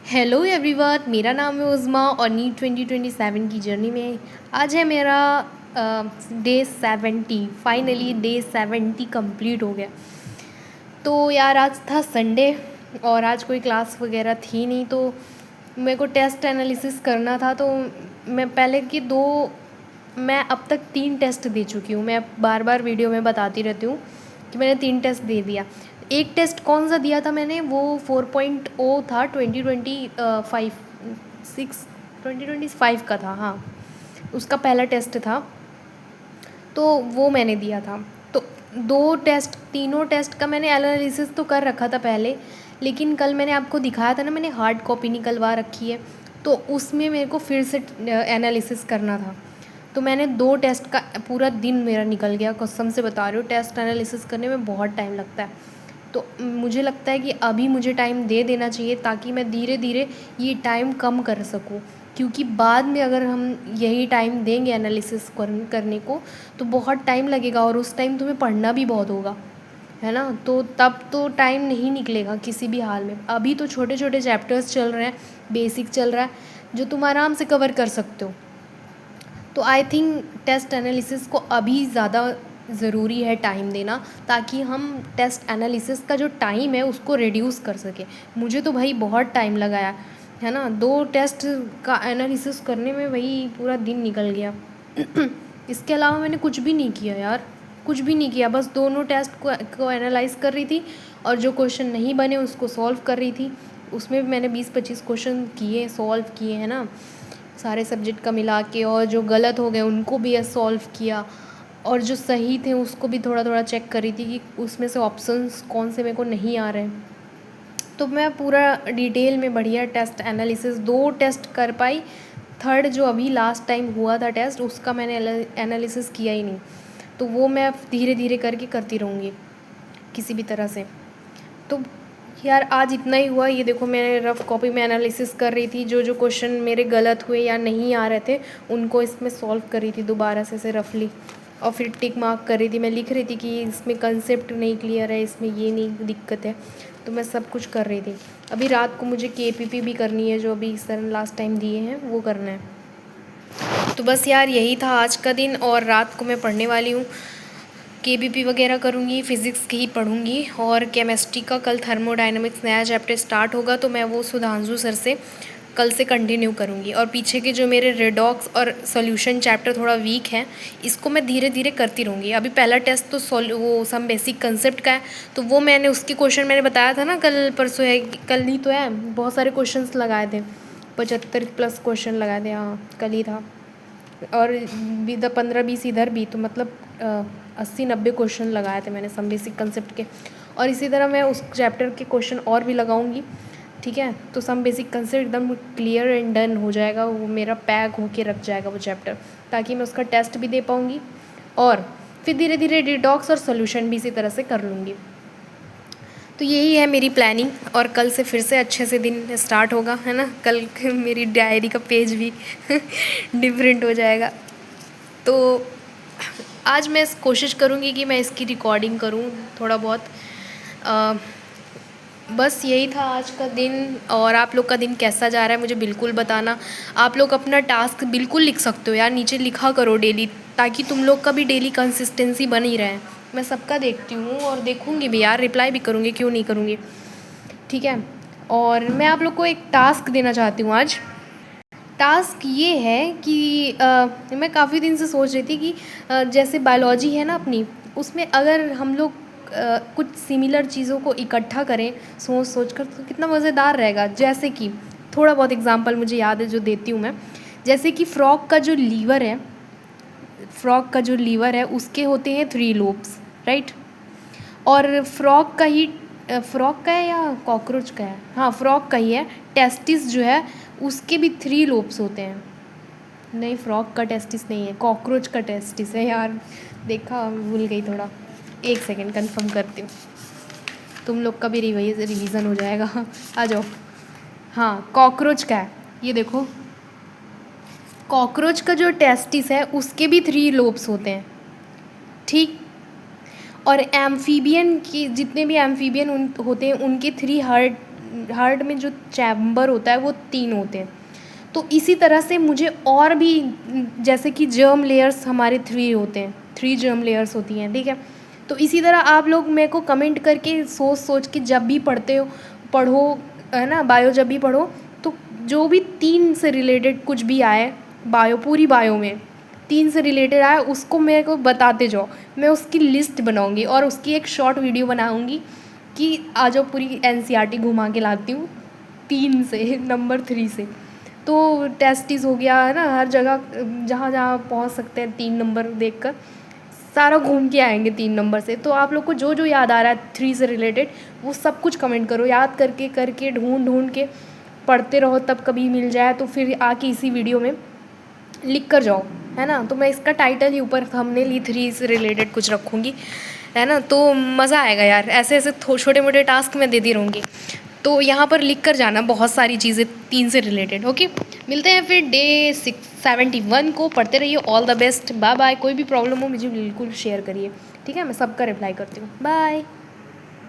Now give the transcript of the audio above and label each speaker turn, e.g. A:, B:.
A: Hello everyone, मेरा नाम है उज़मा और नीट 2027 की जर्नी में आज है मेरा डे 70। फाइनली डे 70 कंप्लीट हो गया। तो यार आज था संडे और आज कोई क्लास वगैरह थी नहीं, तो मेरे को टेस्ट एनालिसिस करना था। तो मैं पहले की मैं अब तक 3 टेस्ट दे चुकी हूँ। मैं बार बार वीडियो में बताती रहती हूँ कि मैंने 3 टेस्ट दे दिया। एक टेस्ट कौन सा दिया था मैंने, वो 4.0 था, 2025 का था। हाँ, उसका पहला टेस्ट था, तो वो मैंने दिया था। तो तीनों टेस्ट का मैंने एनालिसिस तो कर रखा था पहले, लेकिन कल मैंने आपको दिखाया था ना, मैंने हार्ड कॉपी निकलवा रखी है, तो उसमें मेरे को फिर से एनालिसिस करना था। तो मैंने 2 टेस्ट का पूरा दिन मेरा निकल गया, कसम से बता रही हूँ। टेस्ट एनालिसिस करने में बहुत टाइम लगता है, तो मुझे लगता है कि अभी मुझे टाइम दे देना चाहिए ताकि मैं धीरे धीरे ये टाइम कम कर सकूँ। क्योंकि बाद में अगर हम यही टाइम देंगे एनालिसिस करने को, तो बहुत टाइम लगेगा और उस टाइम तुम्हें पढ़ना भी बहुत होगा, है ना। तो तब तो टाइम नहीं निकलेगा किसी भी हाल में। अभी तो छोटे छोटे चैप्टर्स चल रहे हैं, बेसिक चल रहा है, जो तुम आराम से कवर कर सकते हो। तो आई थिंक टेस्ट एनालिसिस को अभी ज़्यादा ज़रूरी है टाइम देना, ताकि हम टेस्ट एनालिसिस का जो टाइम है उसको रिड्यूस कर सकें। मुझे तो भाई बहुत टाइम लगाया है ना, 2 टेस्ट का एनालिसिस करने में वही पूरा दिन निकल गया। इसके अलावा मैंने कुछ भी नहीं किया यार, कुछ भी नहीं किया। बस दोनों टेस्ट को एनालाइज कर रही थी और जो क्वेश्चन नहीं बने उसको सॉल्व कर रही थी। उसमें भी मैंने 20-25 क्वेश्चन किए, सॉल्व किए हैं ना, सारे सब्जेक्ट का मिला के। और जो गलत हो गए उनको भी सॉल्व किया, और जो सही थे उसको भी थोड़ा थोड़ा चेक करी थी कि उसमें से ऑप्शंस कौन से मेरे को नहीं आ रहे हैं। तो मैं पूरा डिटेल में बढ़िया टेस्ट एनालिसिस 2 टेस्ट कर पाई। थर्ड जो अभी लास्ट टाइम हुआ था टेस्ट, उसका मैंने एनालिसिस किया ही नहीं। तो वो मैं धीरे धीरे करके करती रहूँगी किसी भी तरह से। तो यार आज इतना ही हुआ। ये देखो, मैंने रफ़ कॉपी में एनालिसिस कर रही थी, जो जो क्वेश्चन मेरे गलत हुए या नहीं आ रहे थे उनको इसमें सॉल्व कर रही थी दोबारा से रफली, और फिर टिक मार्क कर रही थी। मैं लिख रही थी कि इसमें कंसेप्ट नहीं क्लियर है, इसमें ये नहीं दिक्कत है। तो मैं सब कुछ कर रही थी। अभी रात को मुझे KPP भी करनी है, जो अभी सर लास्ट टाइम दिए हैं वो करना है। तो बस यार यही था आज का दिन, और रात को मैं पढ़ने वाली हूँ। KPP वगैरह करूँगी, फ़िज़िक्स की ही पढ़ूँगी, और केमिस्ट्री का कल थर्मोडायनामिक्स नया चैप्टर स्टार्ट होगा, तो मैं वो सुधांशु सर से कल से कंटिन्यू करूँगी। और पीछे के जो मेरे रेडॉक्स और सॉल्यूशन चैप्टर थोड़ा वीक है, इसको मैं धीरे धीरे करती रहूँगी। अभी पहला टेस्ट तो वो सम बेसिक कंसेप्ट का है, तो वो मैंने उसके क्वेश्चन मैंने बताया था ना, कल परसों है, कल ही तो है, बहुत सारे क्वेश्चन लगाए थे, 75+ क्वेश्चन लगाए थे। हाँ, कल ही था। और 15-20 इधर भी, तो मतलब 80-90 क्वेश्चन लगाए थे मैंने सम बेसिक कंसेप्ट के। और इसी तरह मैं उस चैप्टर के क्वेश्चन और भी लगाऊंगी, ठीक है। तो सम बेसिक कंसेप्ट एकदम क्लियर एंड डन हो जाएगा, वो मेरा पैक होके रख जाएगा वो चैप्टर, ताकि मैं उसका टेस्ट भी दे पाऊँगी, और फिर धीरे धीरे डिडॉक्स और सोल्यूशन भी इसी तरह से कर लूँगी। तो यही है मेरी प्लानिंग, और कल से फिर से अच्छे से दिन स्टार्ट होगा, है ना। कल मेरी डायरी का पेज भी डिफरेंट हो जाएगा। तो आज मैं कोशिश करूँगी कि मैं इसकी रिकॉर्डिंग करूँ थोड़ा बहुत। बस यही था आज का दिन। और आप लोग का दिन कैसा जा रहा है मुझे बिल्कुल बताना। आप लोग अपना टास्क बिल्कुल लिख सकते हो यार, नीचे लिखा करो डेली, ताकि तुम लोग का भी डेली कंसिस्टेंसी बनी रहे। मैं सबका देखती हूँ और देखूँगी भी यार, रिप्लाई भी करूँगी, क्यों नहीं करूँगी, ठीक है। और मैं आप लोग को एक टास्क देना चाहती हूँ आज। टास्क ये है कि मैं काफ़ी दिन से सोच रही थी कि जैसे बायोलॉजी है ना अपनी, उसमें अगर हम लोग कुछ सिमिलर चीज़ों को इकट्ठा करें सोच सोच कर, तो कितना मज़ेदार रहेगा। जैसे कि थोड़ा बहुत एग्जांपल मुझे याद है जो देती हूँ मैं। जैसे कि फ्रॉग का जो लीवर है उसके होते हैं 3 लोब्स, राइट। और फ्रॉग का है या कॉकरोच का है, हाँ फ्रॉग का ही है। टेस्टिस जो है उसके भी 3 लोब्स होते हैं। नहीं, फ्रॉग का टेस्टिस नहीं है, कॉकरोच का टेस्टिस है यार। देखा, भूल गई थोड़ा। एक सेकेंड कंफर्म करती हूँ, तुम लोग का भी रिवीजन हो जाएगा। आ जाओ। हाँ, कॉकरोच का है, ये देखो। कॉकरोच का जो टेस्टिस है उसके भी 3 लोब्स होते हैं, ठीक। और एम्फीबियन की जितने भी एम्फीबियन होते हैं उनके 3 हार्ट हार्ट में जो चैम्बर होता है वो 3 होते हैं। तो इसी तरह से मुझे और भी, जैसे कि जर्म लेयर्स हमारे 3 होते हैं, 3 जर्म लेयर्स होती हैं, ठीक है। तो इसी तरह आप लोग मेरे को कमेंट करके सोच सोच के जब भी पढ़ो, है ना, बायो जब भी पढ़ो तो जो भी 3 से रिलेटेड कुछ भी आए बायो, पूरी बायो में 3 से रिलेटेड आए उसको मेरे को बताते जाओ। मैं उसकी लिस्ट बनाऊंगी और उसकी एक शॉर्ट वीडियो बनाऊंगी कि आ जाओ पूरी एनसीईआरटी घुमा के लाती हूँ 3 से, नंबर 3 से। तो टेस्टिस हो गया, है ना, हर जगह जहाँ जहाँ पहुँच सकते हैं 3 नंबर देखकर सारा घूम के आएंगे 3 नंबर से। तो आप लोग को जो जो याद आ रहा है 3 से रिलेटेड वो सब कुछ कमेंट करो, याद करके करके ढूंढ ढूंढ के पढ़ते रहो, तब कभी मिल जाए तो फिर आके इसी वीडियो में लिख कर जाओ, है ना। तो मैं इसका टाइटल ही ऊपर थंबनेल ही 3 से रिलेटेड कुछ रखूँगी, है ना। तो मज़ा आएगा यार, ऐसे ऐसे छोटे मोटे टास्क मैं देती रहूँगी। तो यहाँ पर लिख कर जाना बहुत सारी चीज़ें 3 से रिलेटेड। ओके, मिलते हैं फिर डे 671 को। पढ़ते रहिए, all the best, bye bye. कोई भी प्रॉब्लम हो मुझे बिल्कुल शेयर करिए, ठीक है, मैं सबका रिप्लाई करती हूँ। बाय।